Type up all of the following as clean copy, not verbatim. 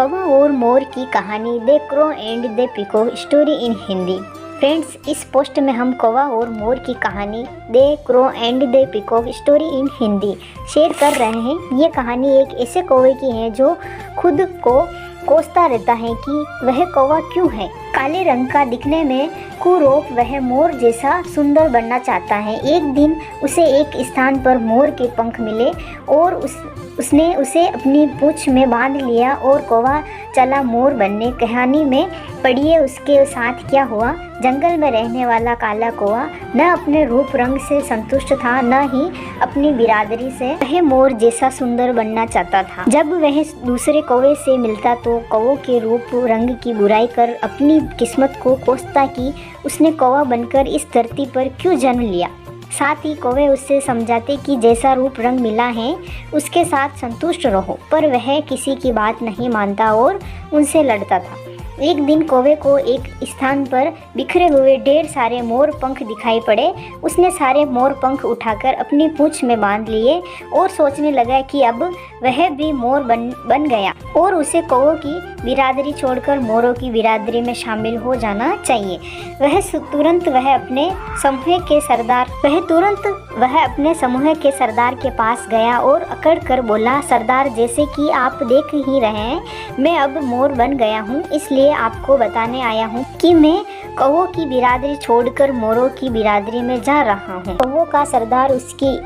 कौवा और मोर की कहानी the crow and the peacock story in Hindi. Friends, इस पोस्ट में हम कौवा और मोर की कहानी the crow and the peacock story in Hindi share कर रहे हैं। ये कहानी एक ऐसे कौवे की है जो खुद को कोसता रहता है कि वह कौवा क्यों है। काले रंग का दिखने में कुरूप वह मोर जैसा सुंदर बनना चाहता है। एक दिन उसे एक स्थान पर मोर के पंख मिले और उसने उसे अपनी पूंछ में बांध लिया और कौवा चला मोर बनने। कहानी में पढ़िए उसके साथ क्या हुआ। जंगल में रहने वाला काला कौवा न अपने रूप रंग से संतुष्ट था, न ही अपनी बिरादरी से। वह मोर जैसा सुंदर बनना चाहता था। जब वह दूसरे कौवे से मिलता तो कौवों के रूप रंग की बुराई कर अपनी किस्मत को कोसता कि उसने कौवा बनकर इस धरती पर क्यों जन्म लिया। साथ ही कौवे उससे समझाते कि जैसा रूप रंग मिला है उसके साथ संतुष्ट रहो, पर वह किसी की बात नहीं मानता और उनसे लड़ता था। एक दिन कौवे को एक स्थान पर बिखरे हुए ढेर सारे मोर पंख दिखाई पड़े। उसने सारे मोर पंख उठाकर अपनी पूंछ में बांध लिए और सोचने लगा कि अब वह भी मोर बन गया और उसे कौवों की बिरादरी छोड़कर मोरों की बिरादरी में शामिल हो जाना चाहिए। तुरंत वह अपने समूह के सरदार के पास गया और अकड़ कर बोला, सरदार, जैसे कि आप देख ही रहे हैं, मैं अब मोर बन गया हूँ, इसलिए आपको बताने आया हूँ कि मैं कौवों की बिरादरी छोड़कर मोरों की बिरादरी में जा रहा हूँ। कौवों का सरदार उसकी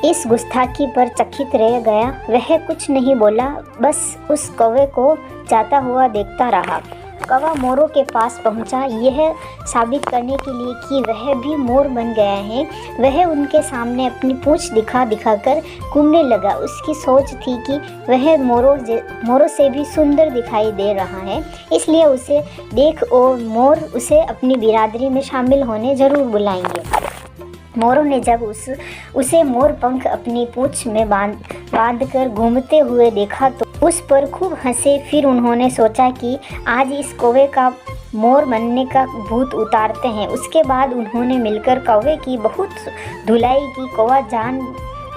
इस गुस्ताखी पर चकित रह गया। वह कुछ नहीं बोला, बस उस कौवे को जाता हुआ देखता रहा। कौवा मोरों के पास पहुंचा, यह साबित करने के लिए कि वह भी मोर बन गया है। वह उनके सामने अपनी पूंछ दिखाकर घूमने लगा। उसकी सोच थी कि वह मोरों से भी सुंदर दिखाई दे रहा है, इसलिए उसे देख और मोर उसे अपनी बिरादरी में शामिल होने जरूर बुलाएंगे। मोरों ने जब उसे मोर पंख अपनी पूंछ में बांध कर घूमते हुए देखा तो उस पर खूब हंसे। फिर उन्होंने सोचा कि आज इस कौवे का मोर बनने का भूत उतारते हैं। उसके बाद उन्होंने मिलकर कौवे की बहुत धुलाई की। कौवा जान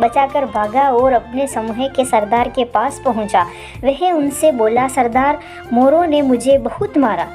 बचाकर भागा और अपने समूह के सरदार के पास पहुंचा। वह उनसे बोला, सरदार, मोरों ने मुझे बहुत मारा,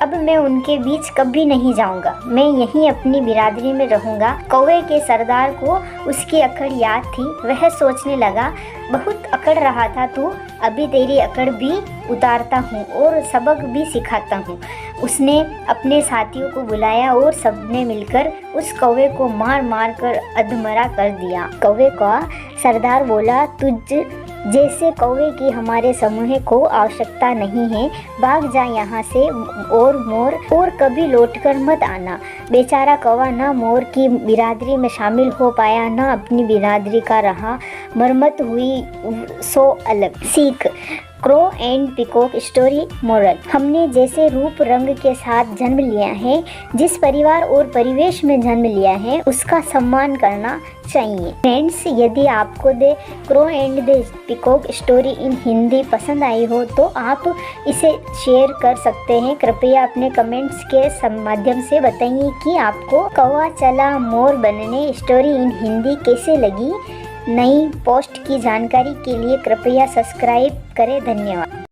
अब मैं उनके बीच कभी नहीं जाऊंगा, मैं यहीं अपनी बिरादरी में रहूंगा। कौवे के सरदार को उसकी अकड़ याद थी। वह सोचने लगा, बहुत अकड़ रहा था तू, अभी तेरी अकड़ भी उतारता हूँ और सबक भी सिखाता हूँ। उसने अपने साथियों को बुलाया और सबने मिलकर उस कौवे को मार कर अधमरा कर दिया। कौवे का सरदार बोला, तुझ जैसे कौवे की हमारे समूह को आवश्यकता नहीं है, भाग जा यहाँ से और मोर और कभी लौटकर मत आना। बेचारा कौवा न मोर की बिरादरी में शामिल हो पाया, न अपनी बिरादरी का रहा। मरम्मत हुई सो अलग। सीख, crow and peacock story moral. हमने जैसे रूप रंग के साथ जन्म लिया है, जिस परिवार और परिवेश में जन्म लिया है, उसका सम्मान करना चाहिए। फ्रेंड्स, यदि आपको the crow and the peacock story in Hindi पसंद आई हो तो आप इसे शेयर कर सकते हैं। कृपया अपने कमेंट्स के माध्यम से बताइए कि आपको कौवा चला मोर बनने स्टोरी इन हिंदी कैसे लगी। नई पोस्ट की जानकारी के लिए कृपया सब्सक्राइब करें। धन्यवाद।